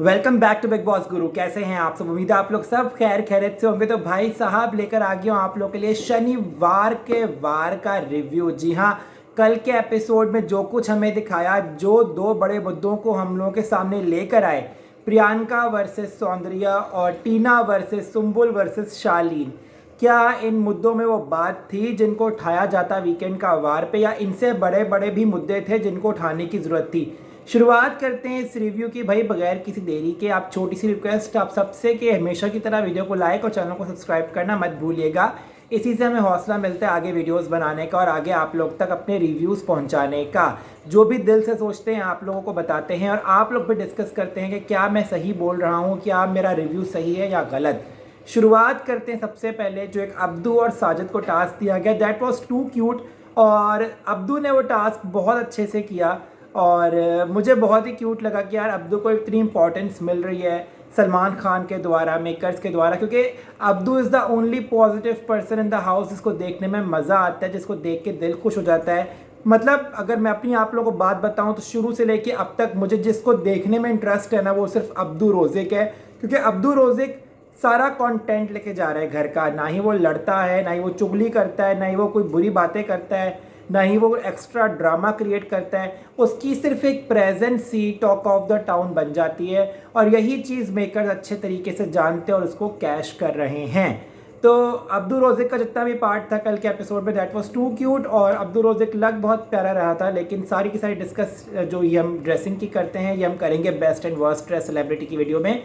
Welcome back to Bigg Boss गुरु। कैसे हैं आप सब? उम्मीद है आप लोग सब खैर खैरियत से होंगे। तो भाई साहब लेकर आ गया हूँ आप लोग के लिए शनिवार के वार का रिव्यू। जी हाँ, कल के एपिसोड में जो कुछ हमें दिखाया, जो दो बड़े मुद्दों को हम लोगों के सामने लेकर आए, प्रियंका वर्सेस सौंदर्या और टीना वर्सेस सुम्बुल वर्सेस शालीन, क्या इन मुद्दों में वो बात थी जिनको उठाया जाता वीकेंड का वार पे, या इनसे बड़े बड़े भी मुद्दे थे जिनको उठाने की ज़रूरत थी? शुरुआत करते हैं इस रिव्यू की भाई बगैर किसी देरी के। आप छोटी सी रिक्वेस्ट आप सबसे कि हमेशा की तरह वीडियो को लाइक और चैनल को सब्सक्राइब करना मत भूलिएगा। इसी से हमें हौसला मिलता है आगे वीडियोस बनाने का और आगे आप लोग तक अपने रिव्यूज़ पहुंचाने का। जो भी दिल से सोचते हैं आप लोगों को बताते हैं और आप लोग भी डिस्कस करते हैं कि क्या मैं सही बोल रहा हूँ, क्या मेरा रिव्यू सही है या गलत। शुरुआत करते हैं सबसे पहले जो एक अब्दू और साजिद को टास्क दिया गया, दैट वॉज टू क्यूट। और अब्दू ने वो टास्क बहुत अच्छे से किया और मुझे बहुत ही क्यूट लगा कि यार अब्दू को इतनी इंपॉर्टेंस मिल रही है सलमान खान के द्वारा, मेकर्स के द्वारा, क्योंकि Abdu is the only positive person in the house जिसको देखने में मज़ा आता है, जिसको देख के दिल खुश हो जाता है। मतलब अगर मैं अपनी आप लोगों को बात बताऊं तो शुरू से लेके अब तक मुझे जिसको देखने में इंटरेस्ट है ना, वो सिर्फ अब्दू रोज़िक है। क्योंकि अब्दू रोज़िक सारा कंटेंट लेके जा रहा है घर का। ना ही वो लड़ता है, ना ही वो चुगली करता है, ना ही वो कोई बुरी बातें करता है, ना ही वो एक्स्ट्रा ड्रामा क्रिएट करता है। उसकी सिर्फ एक presence he talk of the town बन जाती है और यही चीज़ मेकर्स अच्छे तरीके से जानते हैं और उसको कैश कर रहे हैं। तो अब्दू रोज़िक का जितना भी पार्ट था कल के एपिसोड में, दैट वाज टू क्यूट और अब्दू रोज़िक लग बहुत प्यारा रहा था। लेकिन सारी की सारी डिस्कस जो ये हम ड्रेसिंग की करते हैं, ये हम करेंगे best and worst dress celebrity की वीडियो में।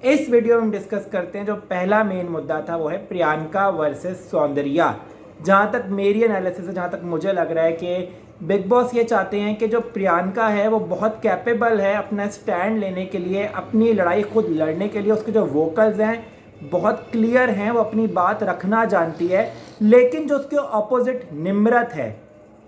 इस वीडियो में हम डिस्कस करते हैं जो पहला मेन मुद्दा था, वो है प्रियंका वर्सेस सौंदर्या। जहाँ तक मेरी एनालिसिस है, जहाँ तक मुझे लग रहा है कि बिग बॉस ये चाहते हैं कि जो प्रियंका है वो बहुत कैपेबल है अपना स्टैंड लेने के लिए, अपनी लड़ाई खुद लड़ने के लिए। उसके जो वोकल्स हैं बहुत क्लियर हैं, वो अपनी बात रखना जानती है। लेकिन जो उसके अपोजिट निम्रत है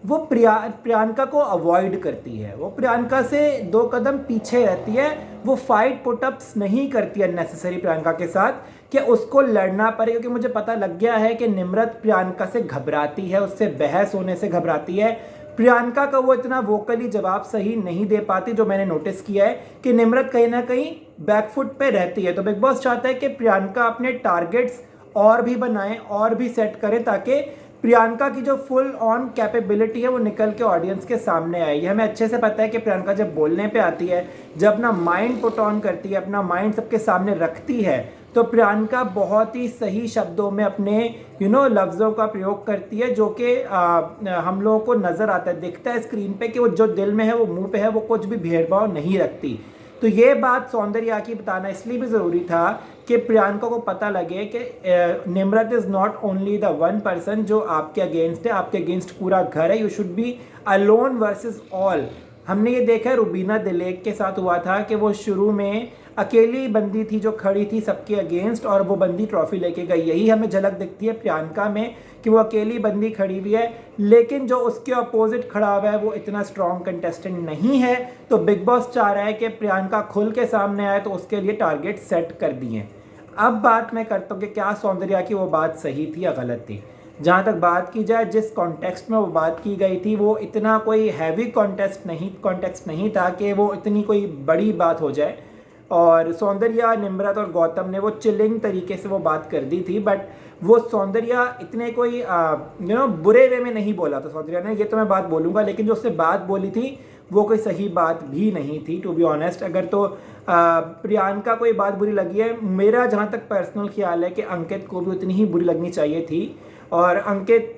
वो प्रियंका को अवॉइड करती है, वो प्रियंका से दो कदम पीछे रहती है। वो फाइट पुटअप्स नहीं करती अननेसेसरी प्रियंका के साथ कि उसको लड़ना पड़े, क्योंकि मुझे पता लग गया है कि निम्रत प्रियंका से घबराती है, उससे बहस होने से घबराती है। प्रियंका का वो इतना वोकली जवाब सही नहीं दे पाती, जो मैंने नोटिस किया है कि निम्रत कहीं ना कहीं बैकफुट पे रहती है। तो बिग बॉस चाहता है कि प्रियंका अपने टारगेट्स और भी बनाए और भी सेट करे, ताकि प्रियंका की जो फुल ऑन कैपेबिलिटी है वो निकल के ऑडियंस के सामने आए। ये हमें अच्छे से पता है कि प्रियंका जब बोलने पे आती है, जब अपना माइंड पुट ऑन करती है, अपना माइंड सबके सामने रखती है, तो प्रियंका बहुत ही सही शब्दों में अपने लफ्ज़ों का प्रयोग करती है, जो कि हम लोगों को नज़र आता है, दिखता है स्क्रीन पे कि वो जो दिल में है वो मुंह पे है, वो कुछ भी भेदभाव नहीं रखती। तो ये बात सौंदर्या की बताना इसलिए भी ज़रूरी था कि प्रियंका को पता लगे कि Nimrat is not only the one person जो आपके अगेंस्ट है, आपके अगेंस्ट पूरा घर है। You should be alone versus all. हमने ये देखा है रुबीना दिलेक के साथ हुआ था कि वो शुरू में अकेली बंदी थी जो खड़ी थी सबके अगेंस्ट और वो बंदी ट्रॉफी लेके गई। यही हमें झलक दिखती है प्रियंका में कि वो अकेली बंदी खड़ी हुई है, लेकिन जो उसके अपोजिट खड़ा हुआ है वो इतना स्ट्रॉन्ग कंटेस्टेंट नहीं है। तो बिग बॉस चाह रहा है कि प्रियंका खुल के सामने आए, तो उसके लिए टारगेट सेट कर दिए। अब बात मैं करता हूँ कि क्या सौंदर्या की वो बात सही थी या गलत थी। जहाँ तक बात की जाए, जिस कॉन्टेक्स्ट में वो बात की गई थी वो इतना कोई हैवी कॉन्टेक्स्ट नहीं था कि वो इतनी कोई बड़ी बात हो जाए। और सौंदर्या, निम्रत और गौतम ने वो चिलिंग तरीके से वो बात कर दी थी, बट वो सौंदर्या इतने कोई बुरे वे में नहीं बोला था सौंदर्या ने, ये तो मैं बात बोलूँगा। लेकिन जो उससे बात बोली थी वो कोई सही बात भी नहीं थी, टू बी ऑनेस्ट। अगर तो प्रियंका को ये बात बुरी लगी है, मेरा जहाँ तक पर्सनल ख्याल है कि अंकित को भी उतनी ही बुरी लगनी चाहिए थी। और अंकित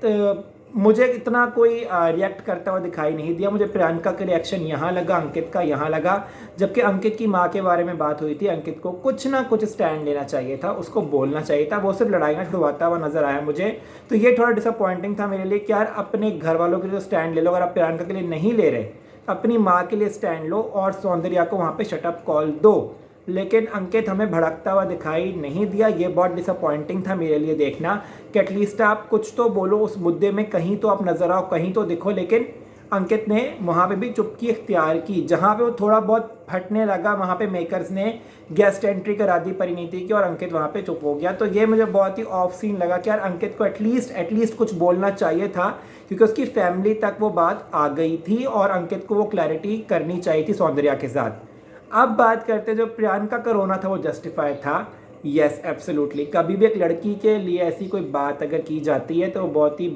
मुझे इतना कोई रिएक्ट करता हुआ दिखाई नहीं दिया। मुझे प्रियंका का रिएक्शन यहाँ लगा, अंकित का यहाँ लगा। जबकि अंकित की माँ के बारे में बात हुई थी, अंकित को कुछ ना कुछ स्टैंड लेना चाहिए था, उसको बोलना चाहिए था। वो सिर्फ लड़ाइयाँ छुड़वाता हुआ नजर आया मुझे। तो ये थोड़ा डिसअपॉइंटिंग था मेरे लिए कि यार अपने घर वालों के लिए स्टैंड ले लो। अगर आप प्रियंका के लिए नहीं ले रहे, अपनी माँ के लिए स्टैंड लो और सौंदर्या को वहाँ पे शटअप कॉल दो। लेकिन अंकित हमें भड़कता हुआ दिखाई नहीं दिया। ये बहुत डिसअपॉइंटिंग था मेरे लिए देखना कि एटलीस्ट आप कुछ तो बोलो उस मुद्दे में, कहीं तो आप नजर आओ, कहीं तो दिखो। लेकिन अंकित ने वहाँ पे भी चुप्पी इख्तियार की। जहाँ पे वो थोड़ा बहुत फटने लगा, वहाँ पे मेकर्स ने गेस्ट एंट्री करा दी परिणीति की और अंकित वहाँ पे चुप हो गया। तो ये मुझे बहुत ही ऑफ सीन लगा कि यार अंकित को एटलीस्ट कुछ बोलना चाहिए था, क्योंकि उसकी फैमिली तक वो बात आ गई थी और अंकित को वो क्लैरिटी करनी चाहिए थी सौंदर्या के साथ। अब बात करते हैं जो प्रियंका का रोना था वो जस्टिफाइड था। यस एब्सोल्युटली, कभी भी एक लड़की के लिए ऐसी कोई बात अगर की जाती है तो बहुत ही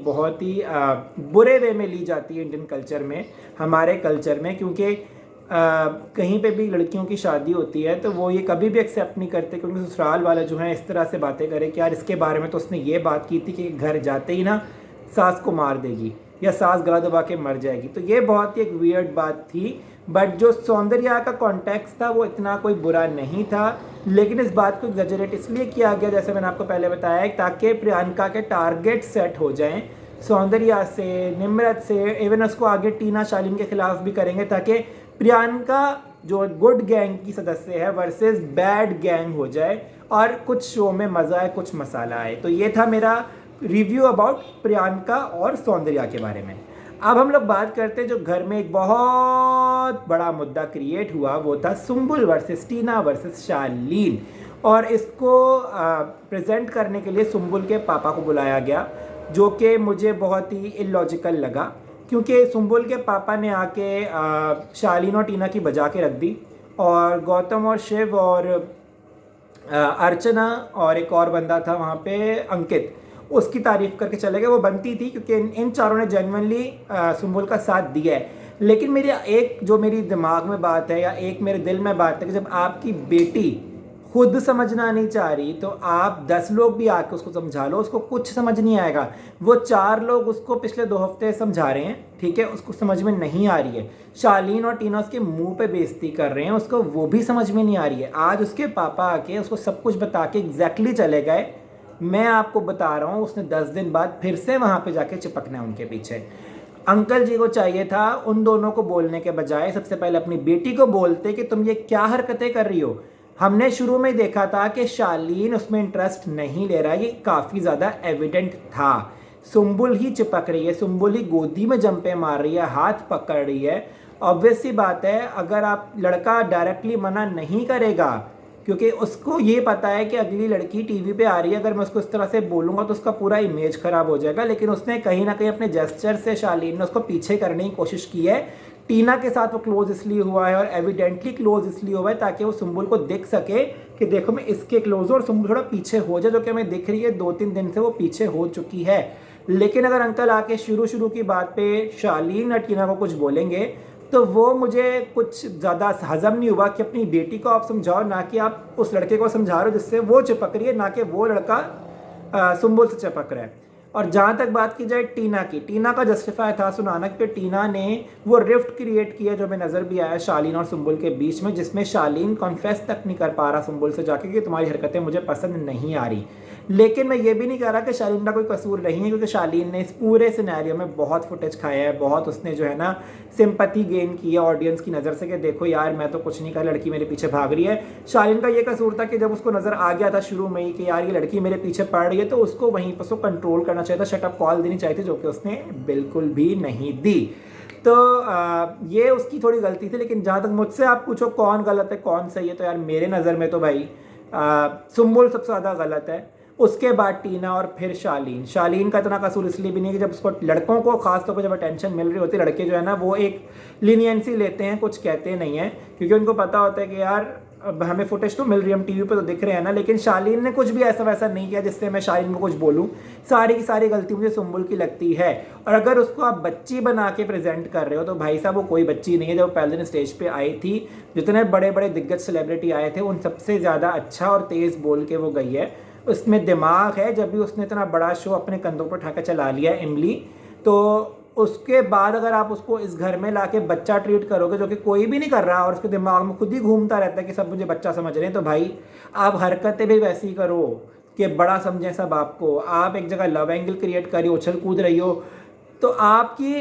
बुरे वे में ली जाती है इंडियन कल्चर में, हमारे कल्चर में, क्योंकि कहीं पे भी लड़कियों की शादी होती है तो वो ये कभी भी एक्सेप्ट नहीं करते, क्योंकि ससुराल वाले जो हैं इस तरह से बातें करें कि यार इसके बारे में तो उसने ये बात की थी कि घर जाते ही ना सास को मार देगी या सास गला दबा के मर जाएगी। तो ये बहुत ही एक वियर्ड बात थी। बट जो सौंदर्या का कॉन्टेक्स्ट था वो इतना कोई बुरा नहीं था, लेकिन इस बात को एग्जैजरेट इसलिए किया गया, जैसे मैंने आपको पहले बताया, ताकि प्रियंका के टारगेट सेट हो जाएं सौंदर्या से, निम्रत से, इवन उसको आगे टीना शालीन के खिलाफ भी करेंगे, ताकि प्रियंका जो गुड गैंग की सदस्य है वर्सेस बैड गैंग हो जाए और कुछ शो में मज़ा आए, कुछ मसाला आए। तो ये था मेरा रिव्यू अबाउट प्रियंका और सौंदर्या के बारे में। अब हम लोग बात करते हैं जो घर में एक बहुत बड़ा मुद्दा क्रिएट हुआ, वो था सुम्बुल वर्सेस टीना वर्सेस शालीन। और इसको प्रेजेंट करने के लिए सुम्बुल के पापा को बुलाया गया, जो कि मुझे बहुत ही इलॉजिकल लगा, क्योंकि सुम्बुल के पापा ने आके शालीन और टीना की बजा के रख दी, और गौतम और शिव और अर्चना और एक और बंदा था वहाँ पे अंकित, उसकी तारीफ करके चले गए। वो बनती थी क्योंकि इन चारों ने जेन्युइनली सुम्बुल का साथ दिया है। लेकिन मेरी दिमाग में बात है या एक मेरे दिल में बात है कि जब आपकी बेटी खुद समझना नहीं चाह रही तो आप 10 लोग भी आके उसको समझा लो, उसको कुछ समझ नहीं आएगा। वो 4 लोग उसको पिछले 2 हफ्ते समझा रहे हैं, ठीक है, उसको समझ में नहीं आ रही है। शालीन और टीना उसके मुंह पे बेइज्जती कर रहे हैं, उसको वो भी समझ में नहीं आ रही है। आज उसके पापा आके उसको सब कुछ बता के एग्जैक्टली चले गए। मैं आपको बता रहा हूँ उसने 10 दिन बाद फिर से वहाँ पे जाके चिपकना है उनके पीछे। अंकल जी को चाहिए था उन दोनों को बोलने के बजाय सबसे पहले अपनी बेटी को बोलते कि तुम ये क्या हरकतें कर रही हो। हमने शुरू में देखा था कि शालीन उसमें इंटरेस्ट नहीं ले रहा, ये काफ़ी ज़्यादा एविडेंट था। सुम्बुल ही चिपक रही है, सुम्बुल ही गोदी में जंपे मार रही है, हाथ पकड़ रही है। ऑब्वियस सी बात है, अगर आप लड़का डायरेक्टली मना नहीं करेगा, क्योंकि उसको ये पता है कि अगली लड़की टीवी पे आ रही है, अगर मैं उसको इस तरह से बोलूँगा तो उसका पूरा इमेज खराब हो जाएगा। लेकिन उसने कहीं ना कहीं अपने जेस्चर से शालीन ने उसको पीछे करने की कोशिश की है। टीना के साथ वो क्लोज इसलिए हुआ है और एविडेंटली क्लोज इसलिए हुआ है ताकि वो सुम्बुल को दिख सके कि देखो मैं इसके क्लोज हूँ और सुम्बुल थोड़ा पीछे हो जाए, जो कि हमें दिख रही है 2-3 दिन से वो पीछे हो चुकी है। लेकिन अगर अंकल आके शुरू की बात पे शालीन और टीना को कुछ बोलेंगे तो वो मुझे कुछ ज़्यादा हजम नहीं हुआ कि अपनी बेटी को आप समझाओ, ना कि आप उस लड़के को समझा रहे हो जिससे वो चिपक रही है, ना कि वो लड़का सुम्बुल से चिपक रहा है। और जहाँ तक बात की जाए टीना की, टीना का जस्टिफाई था सुनाना कि टीना ने वो रिफ्ट क्रिएट किया जो हमें नज़र भी आया शालीन और सुम्बुल के बीच में, जिसमें शालीन कॉन्फेस तक नहीं कर पा रहा सुम्बुल से जाके कि तुम्हारी हरकतें मुझे पसंद नहीं आ रही। लेकिन मैं ये भी नहीं कह रहा कि शालीन का कोई कसूर नहीं है, क्योंकि शालीन ने इस पूरे सिनेरियो में बहुत फुटेज खाया है, बहुत उसने जो है ना सिंपैथी गेन की है ऑडियंस की नज़र से कि देखो यार मैं तो कुछ नहीं कर, लड़की मेरे पीछे भाग रही है। शालीन का ये कसूर था कि जब उसको नज़र आ गया था शुरू में ही कि यार ये लड़की मेरे पीछे पड़ रही है, तो उसको वहीं पर उसको कंट्रोल करना चाहिए था, शट अप कॉल देनी चाहिए थी, जो कि उसने बिल्कुल भी नहीं दी। तो ये उसकी थोड़ी गलती थी। लेकिन जहाँ तक मुझसे आप पूछो कौन गलत है कौन सही है, तो यार मेरे नज़र में तो भाई सुम्बुल सबसे ज़्यादा गलत है, उसके बाद टीना और फिर शालीन। शालीन का इतना कसूर इसलिए भी नहीं कि जब उसको लड़कों को खासतौर पर जब अटेंशन मिल रही होती है, लड़के जो है ना वो एक लीनियंसी लेते हैं, कुछ कहते नहीं हैं, क्योंकि उनको पता होता है कि यार अब हमें फुटेज तो मिल रही है, हम टीवी पे तो दिख रहे हैं ना। लेकिन शालीन ने कुछ भी ऐसा वैसा नहीं किया जिससे मैं शालीन को कुछ बोलूँ। सारी की सारी गलती मुझे सुम्बुल की लगती है। और अगर उसको आप बच्ची बना के प्रेजेंट कर रहे हो तो भाई साहब वो कोई बच्ची नहीं है। जब पहले दिन स्टेज पे आई थी, जितने बड़े बड़े दिग्गज सेलिब्रिटी आए थे उन सबसे ज़्यादा अच्छा और तेज़ बोल के वो गई है, उसमें दिमाग है। जब भी उसने इतना बड़ा शो अपने कंधों पर उठाकर चला लिया इमली, तो उसके बाद अगर आप उसको इस घर में लाके बच्चा ट्रीट करोगे, जो कि कोई भी नहीं कर रहा और उसके दिमाग में खुद ही घूमता रहता है कि सब मुझे बच्चा समझ रहे हैं, तो भाई आप हरकतें भी वैसी करो कि बड़ा समझें सब आपको। आप एक जगह लव एंगल क्रिएट करी, उछल कूद रही हो, तो आपकी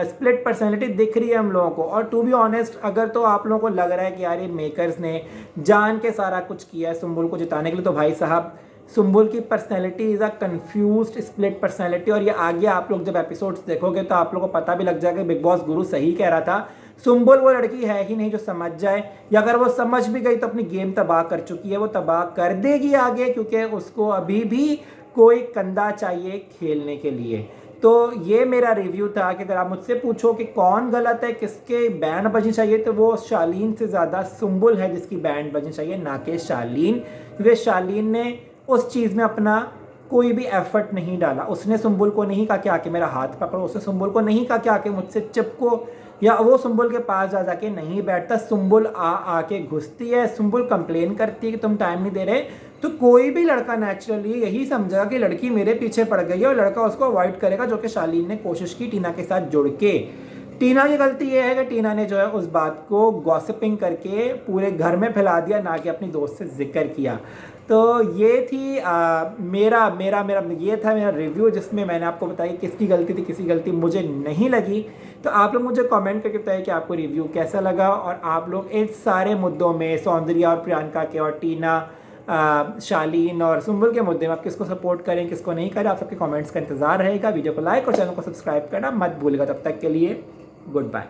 स्प्लिट पर्सनैलिटी दिख रही है हम लोगों को। और टू बी ऑनेस्ट, अगर तो आप लोगों को लग रहा है कि यार ये मेकर्स ने जान के सारा कुछ किया है सुम्बुल को जिताने के लिए, तो भाई साहब सुम्बुल की personality is a confused split personality. और ये आगे आप लोग जब एपिसोड्स देखोगे तो आप लोगों को पता भी लग जाएगा बिग बॉस गुरु सही कह रहा था। सुम्बुल वो लड़की है ही नहीं जो समझ जाए, या अगर वो समझ भी गई तो अपनी गेम तबाह कर चुकी है, वो तबाह कर देगी आगे, क्योंकि उसको अभी भी कोई कंधा चाहिए खेलने के लिए। तो ये मेरा रिव्यू था कि अगर आप मुझसे पूछो कि कौन गलत है, किसके बैंड बजनी चाहिए, तो वो शालीन से ज़्यादा सुम्बुल है जिसकी बैंड बजनी चाहिए, ना कि शालीन। क्योंकि शालीन ने उस चीज़ में अपना कोई भी एफर्ट नहीं डाला। उसने सुम्बुल को नहीं कहा कि आके मेरा हाथ पकड़ो, उसने सुम्बुल को नहीं कहा कि आके मुझसे चिपको, या वो सुम्बुल के पास जा जाके नहीं बैठता। सुम्बुल आके घुसती है, सुम्बुल कंप्लेन करती है कि तुम टाइम नहीं दे रहे। तो कोई भी लड़का नेचुरली यही समझेगा कि लड़की मेरे पीछे पड़ गई है और लड़का उसको अवॉइड करेगा, जो कि शालीन ने कोशिश की टीना के साथ जुड़ के। टीना की गलती ये है कि टीना ने जो है उस बात को गॉसिपिंग करके पूरे घर में फैला दिया, ना कि अपनी दोस्त से जिक्र किया। तो ये थी मेरा मेरा मेरा ये था मेरा रिव्यू, जिसमें मैंने आपको बताया किसकी गलती थी, किसी गलती मुझे नहीं लगी। तो आप लोग मुझे कमेंट करके बताइए कि आपको रिव्यू कैसा लगा, और आप लोग इस सारे मुद्दों में सौंदर्या और प्रियंका के और टीना, शालीन और सुम्बुल के मुद्दे में आप किसको सपोर्ट करें, किसको नहीं करें, आप सबके कमेंट्स का इंतजार रहेगा। वीडियो को लाइक और चैनल को सब्सक्राइब करना मत भूलिएगा। तब तक के लिए गुड बाय।